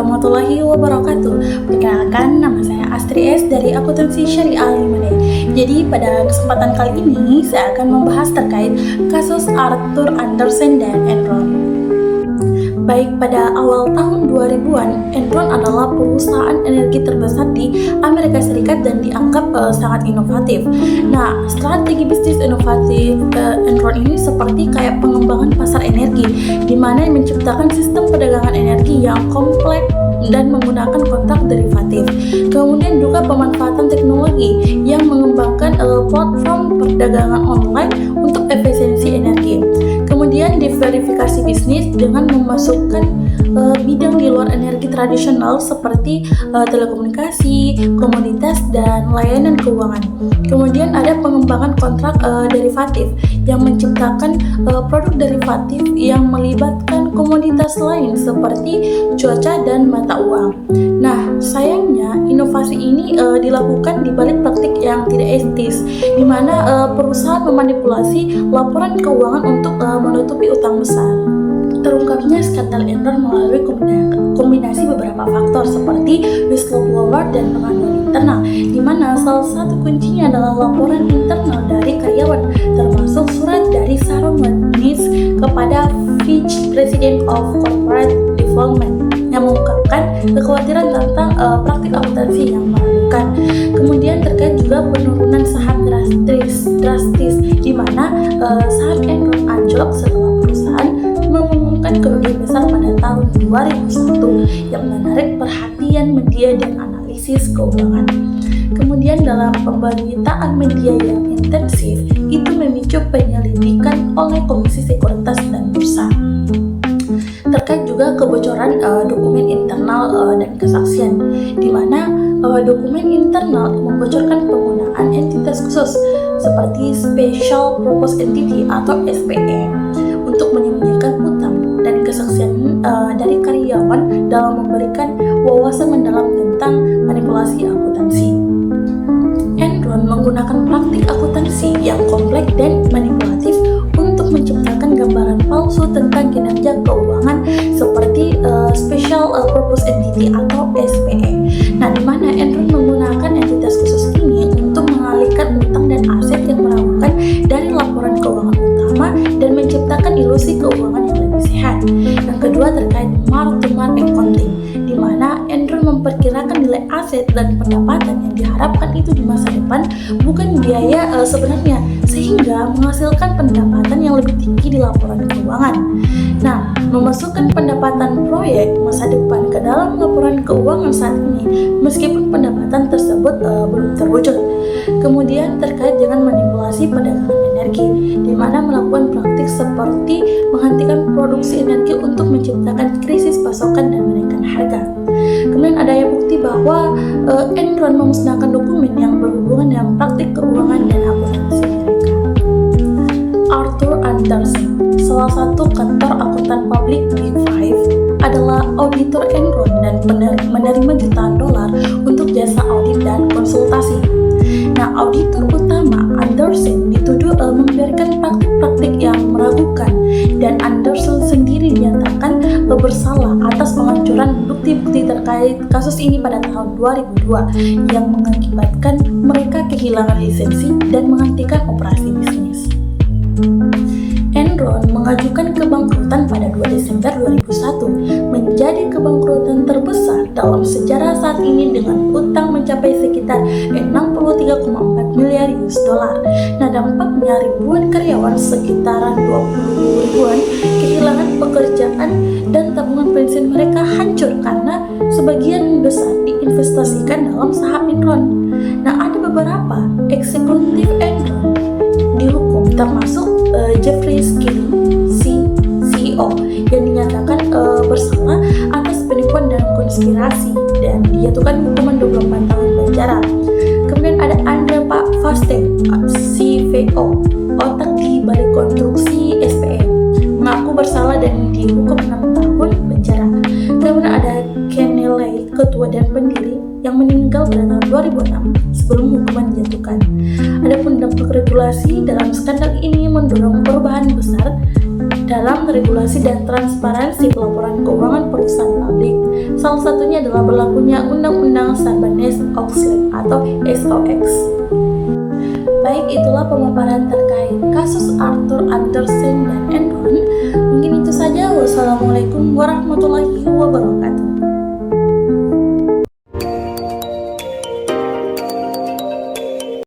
warahmatullahi wabarakatuh. Perkenalkan, nama saya Astri S dari Akuntansi Syariah 5D. Jadi pada kesempatan kali ini saya akan membahas terkait kasus Arthur Andersen dan Enron. Baik, pada awal tahun 2000-an, Enron adalah perusahaan energi terbesar di Amerika Serikat dan dianggap sangat inovatif. Nah, strategi bisnis inovatif Enron ini seperti kayak pengembangan pasar energi, di mana menciptakan sistem perdagangan energi yang kompleks dan menggunakan kontrak derivatif. Kemudian juga pemanfaatan teknologi yang mengembangkan platform perdagangan online untuk efisiensi energi. Kemudian diverifikasi bisnis dengan memasukkan bidang di luar energi tradisional seperti telekomunikasi, komoditas, dan layanan keuangan. Kemudian ada pengembangan kontrak derivatif yang menciptakan produk derivatif yang melibatkan komoditas lain seperti cuaca dan mata uang. Nah, sayangnya inovasi ini dilakukan di balik praktik yang tidak etis, di mana perusahaan memanipulasi laporan keuangan untuk menutupi utang besar. Terungkapnya skandal Enron melalui kombinasi beberapa faktor seperti whistleblower dan pengaduan internal, di mana salah satu kuncinya adalah laporan internal dari karyawan, termasuk surat dari Sharon Watniss kepada Vice President of Corporate Development yang mengungkapkan kekhawatiran tentang praktik akuntansi yang meragukan. Kemudian terkait juga penurunan saham drastis di mana saham Enron anjlok setelah perusahaan mengumumkan kerugian besar pada tahun 2001 yang menarik perhatian media dan analisis keuangan. Kemudian dalam pemberitaan media yang intensif itu memicu penyelidikan oleh Komisi Sekuritas dan Bursa. Terkait juga kebocoran dokumen internal dan kesaksian, di mana dokumen internal membocorkan penggunaan entitas khusus seperti Special Purpose Entity atau SPE untuk menyembunyikan utang, dan kesaksian dari karyawan dalam memberikan wawasan mendalam tentang manipulasi akuntansi. Enron menggunakan praktik akuntansi yang kompleks dan manipulatif untuk menciptakan gambaran palsu tentang kinerja keuangan seperti Special Purpose Entity atau SPE. Nah, di mana Enron menggunakan entitas khusus ini untuk mengalihkan utang dan aset yang meragukan dari laporan keuangan utama dan menciptakan ilusi keuangan yang lebih sehat. Yang kedua terkait mark-to-market accounting, di mana Enron memperkirakan nilai aset dan pendapatan yang diharapkan itu di masa depan bukan biaya sebenarnya, sehingga menghasilkan pendapatan yang lebih tinggi di laporan keuangan. Nah, memasukkan pendapatan proyek masa depan ke dalam laporan keuangan saat ini meskipun pendapatan tersebut belum terwujud. Kemudian terkait dengan manipulasi perdagangan energi, di mana melakukan praktik seperti menghentikan produksi energi untuk menciptakan krisis pasokan dan menaikkan harga. Kemudian ada bukti bahwa Enron memusnahkan dokumen yang berhubungan dengan praktik keuangan dan akuntansi mereka. Arthur Andersen, salah satu kantor akuntan publik Big Five, adalah auditor Enron dan menerima jutaan dolar untuk jasa audit dan konsultasi. Nah, auditor utama Andersen dituduh membiarkan praktik-praktik yang meragukan, dan Andersen sendiri dinyatakan bersalah atas penghancuran bukti-bukti terkait kasus ini pada tahun 2002 yang mengakibatkan mereka kehilangan lisensi dan menghentikan operasi bisnis. Enron mengajukan kebangkrutan pada 2 Desember 2001, menjadi kebangkrutan terbesar dalam sejarah saat ini dengan utang mencapai sekitar 63,4 miliar US dollar. Nah, dampaknya ribuan karyawan, sekitaran 20 ribuan, kehilangan pekerjaan dan tabungan pensiun mereka hancur karena sebagian besar diinvestasikan dalam saham Enron. Nah, ada beberapa eksekutif Enron dihukum, termasuk Jeffrey Skilling, CEO, yang dinyatakan bersalah atas penipuan dan konspirasi dan dijatuhkan hukuman 24 tahun penjara. Kemudian ada Andre Fastek, CFO, otak di balik konstruksi SPE, mengaku bersalah dan dihukum 6 tahun penjara. Kemudian ada Kennelly, ketua dan pendiri, yang meninggal pada tahun 2006 sebelum hukuman dijatuhkan. Adapun dampak regulasi dalam skandal ini mendorong perubahan besar dalam regulasi dan transparansi pelaporan keuangan perusahaan publik. Salah satunya adalah berlakunya Undang-Undang Sarbanes-Oxley atau SOX. Baik, itulah pemaparan terkait kasus Arthur Andersen dan Enron. Mungkin itu saja. Wassalamualaikum warahmatullahi wabarakatuh.